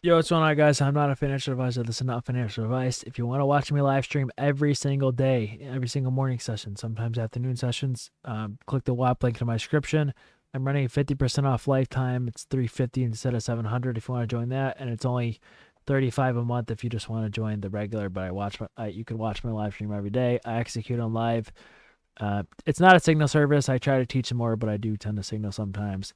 Yo, what's going on, guys? I'm not a financial advisor. This is not financial advice. If you want to watch me live stream every single day, every single morning session, sometimes afternoon sessions, click the WAP link in my description. I'm running 50% off lifetime. It's 350 instead of 700 if you want to join that, and it's only 35 a month if you just want to join the regular. But you can watch my live stream every day. I execute on live. It's not a signal service. I try to teach more, but I do tend to signal sometimes.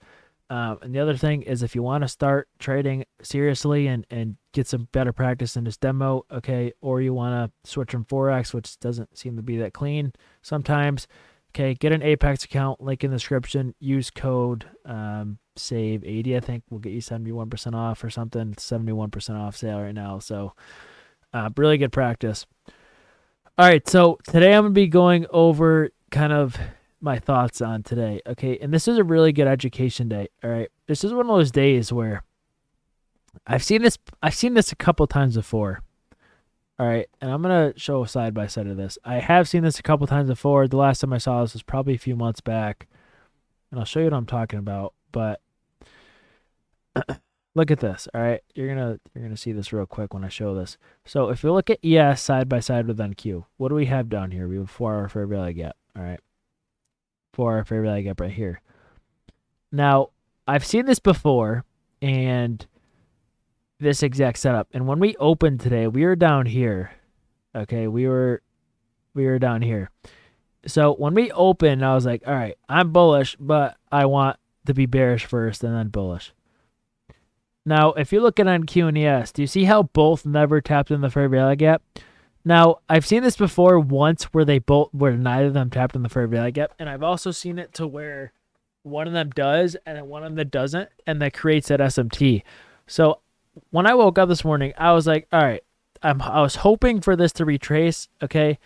And the other thing is if you want to start trading seriously and get some better practice in this demo, okay, or you want to switch from Forex, which doesn't seem to be that clean sometimes, okay, get an Apex account, link in the description, use code SAVE80, I think will get you 71% off or something. It's 71% off sale right now. So really good practice. All right, so today I'm going to be going over kind of my thoughts on today. Okay, and this is a really good education day. All right, this is one of those days where I've seen this a couple times before. All right, and I'm gonna show a side by side of this. I have seen this a couple times before. The last time I saw this was probably a few months back, and I'll show you what I'm talking about. But look at this. All right, you're gonna see this real quick when I show this. So if you look at ES side by side with NQ, what do we have down here? We have 4 hour fair value gap. All right, 4 hour fair value gap right here. Now I've seen this before, and this exact setup. And when we opened today, we were down here. Okay, we were down here. So when we opened, I was like, all right, I'm bullish, but I want to be bearish first and then bullish. Now, if you look at on Q and ES, do you see how both never tapped in the fair value gap? Now, I've seen this before once where neither of them tapped in the fair value gap, and I've also seen it to where one of them does and then one of them doesn't, and that creates that SMT. So when I woke up this morning, I was like, all right, I was hoping for this to retrace. Okay,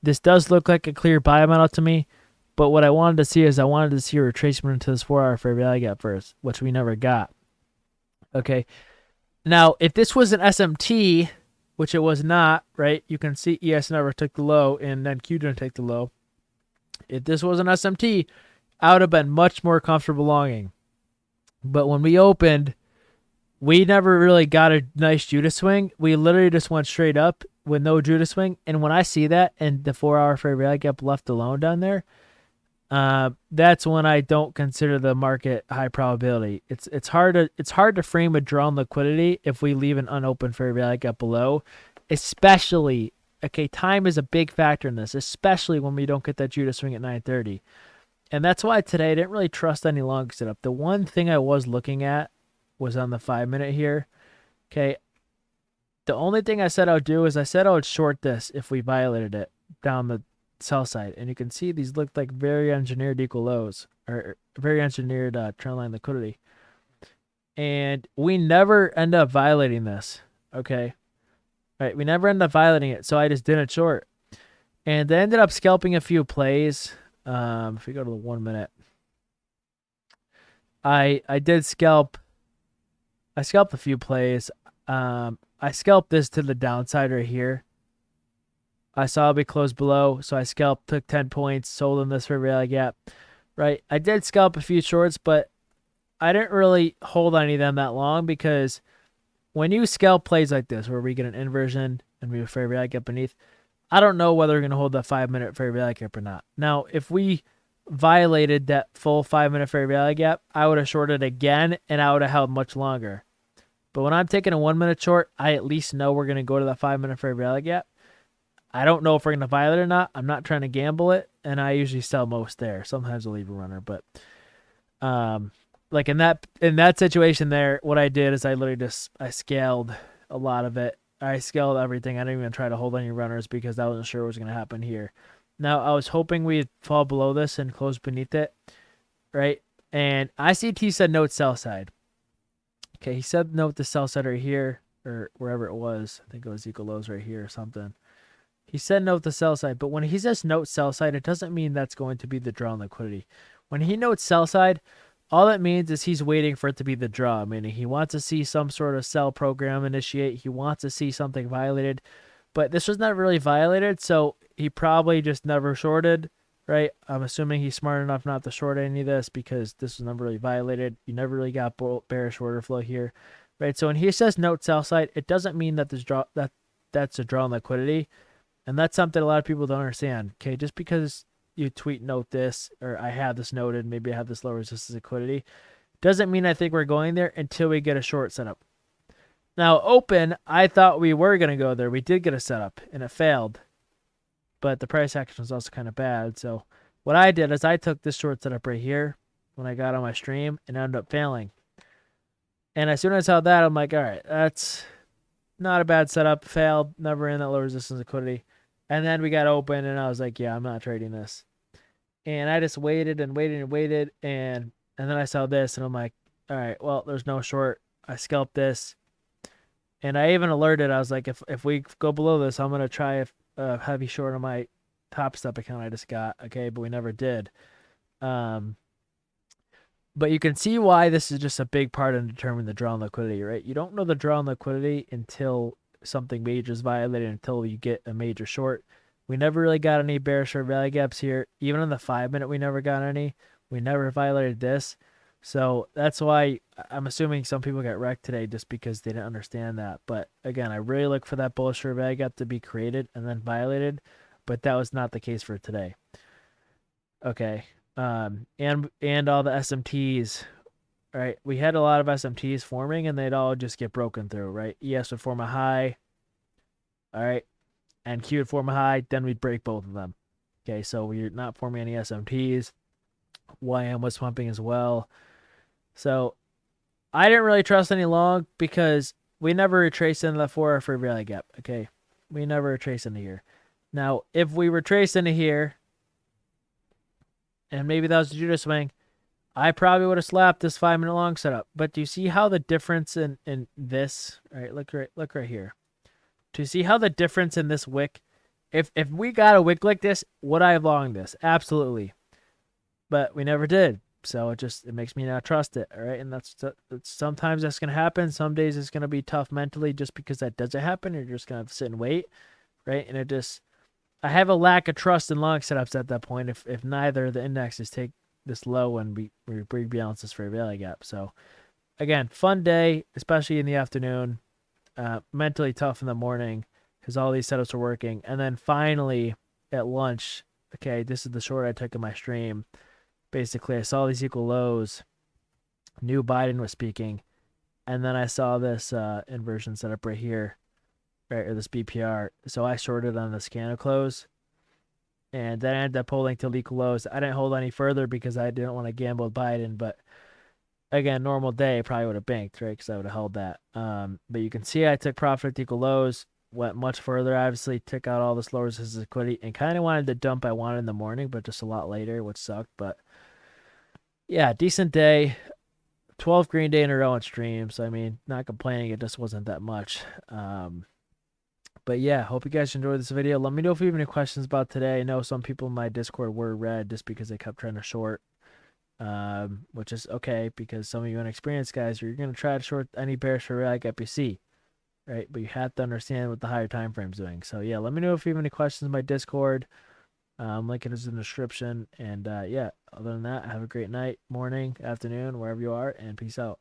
this does look like a clear buy amount to me, but what I wanted to see is I wanted to see a retracement into this 4 hour fair value gap first, which we never got. Okay, now if this was an SMT, which it was not, right? You can see ES never took the low, and then Q didn't take the low. If this was an SMT, I would have been much more comfortable longing. But when we opened, we never really got a nice Judas swing. We literally just went straight up with no Judas swing. And when I see that and the 4 hour fair value gap left alone down there, that's when I don't consider the market high probability. It's hard to frame a drawn liquidity if we leave an unopened fair value gap below, especially time is a big factor in this, especially when we don't get that Judas swing at 9:30. And that's why today I didn't really trust any long setup. The one thing I was looking at was on the 5 minute here. Okay. The only thing I said I would do is I said I would short this if we violated it down the sell side. And you can see these look like very engineered equal lows, or very engineered trendline liquidity. And we never end up violating this. Okay. Right. We never end up violating it. So I just didn't short. And they ended up scalping a few plays. If we go to the 1 minute, I did scalp. I scalped a few plays. I scalped this to the downside right here. I saw it be closed below, so I scalped, took 10 points, sold in this fair value gap. Right, I did scalp a few shorts, but I didn't really hold any of them that long because when you scalp plays like this, where we get an inversion and we have fair value gap beneath, I don't know whether we're going to hold that 5 minute fair value gap or not. Now, if we violated that full 5 minute fair value gap, I would have shorted again and I would have held much longer. But when I'm taking a 1 minute short, I at least know we're going to go to that 5 minute fair value gap. I don't know if we're going to violate it or not. I'm not trying to gamble it, and I usually sell most there. Sometimes I'll leave a runner, but like in that situation there, what I did is I literally I scaled a lot of it. I scaled everything. I didn't even try to hold any runners because I wasn't sure what was going to happen here. Now, I was hoping we'd fall below this and close beneath it, right? And ICT said note sell side. Okay, he said note the sell side right here, or wherever it was. I think it was equal lows right here or something. He said note the sell side, but when he says note sell side, it doesn't mean that's going to be the draw on liquidity. When he notes sell side, all that means is he's waiting for it to be the draw, meaning he wants to see some sort of sell program initiate. He wants to see something violated, but this was not really violated, so he probably just never shorted, right? I'm assuming he's smart enough not to short any of this because this was never really violated. You never really got bearish order flow here. right? So when he says note sell side, it doesn't mean that that's a draw on liquidity, and that's something a lot of people don't understand. Okay, just because you tweet note this, or I have this noted, maybe I have this low resistance liquidity, doesn't mean I think we're going there until we get a short setup. Now open, I thought we were gonna go there. We did get a setup, and it failed, but the price action was also kind of bad. So what I did is I took this short setup right here when I got on my stream and ended up failing. And as soon as I saw that, I'm like, all right, that's not a bad setup. Failed, never in that low resistance liquidity. And then we got open, and I was like, yeah, I'm not trading this. And I just waited and waited and waited, and then I saw this, and I'm like, all right, well, there's no short. I scalped this, and I even alerted. I was like, if we go below this, I'm gonna try a heavy short on my topstep account I just got. Okay, but we never did. But you can see why this is just a big part in determining the draw on liquidity, right? You don't know the draw on liquidity until something major is violated, until you get a major short. We never really got any bearish or value gaps here. Even on the 5-minute, we never got any. We never violated this. So that's why I'm assuming some people got wrecked today just because they didn't understand that. But again, I really look for that bullish or value gap to be created and then violated. But that was not the case for today. Okay. And all the SMTs, right? We had a lot of SMTs forming, and they'd all just get broken through, right? ES would form a high, all right, and Q would form a high, then we'd break both of them. Okay, so we're not forming any SMTs. YM was pumping as well. So I didn't really trust any long because we never retraced into the 4-hour free rally gap, okay? We never retraced into here. Now, if we retraced into here, and maybe that was a Judah swing, I probably would have slapped this 5-minute long setup. But do you see how the difference in this, right? Look right here. Do you see how the difference in this wick? If we got a wick like this, would I have longed this? Absolutely. But we never did. So it makes me not trust it. All right. And that's sometimes that's gonna happen. Some days it's gonna be tough mentally just because that doesn't happen. You're just gonna have to sit and wait. Right. And I have a lack of trust in long setups at that point if neither of the indexes take this low and we rebalance this for a value gap. So again, fun day, especially in the afternoon. Mentally tough in the morning because all these setups are working. And then finally at lunch, okay, this is the short I took in my stream. Basically, I saw these equal lows. Knew Biden was speaking. And then I saw this inversion setup right here. Right, or this BPR. So I shorted on the scanner close. And then I ended up holding till equal lows. I didn't hold any further because I didn't want to gamble with Biden. But again, normal day, I probably would have banked, right? Because I would have held that. But you can see I took profit at equal lows. Went much further, obviously. Took out all this low resistance liquidity. And kind of wanted the dump I wanted in the morning, but just a lot later, which sucked. But yeah, decent day. 12 green day in a row on stream. So, I mean, not complaining. It just wasn't that much. But yeah, hope you guys enjoyed this video. Let me know if you have any questions about today. I know some people in my Discord were red just because they kept trying to short, which is okay because some of you inexperienced guys, you're going to try to short any bearish for like FPC, right? But you have to understand what the higher time frame's doing. So yeah, let me know if you have any questions in my Discord. Link is in the description. And yeah, other than that, have a great night, morning, afternoon, wherever you are, and peace out.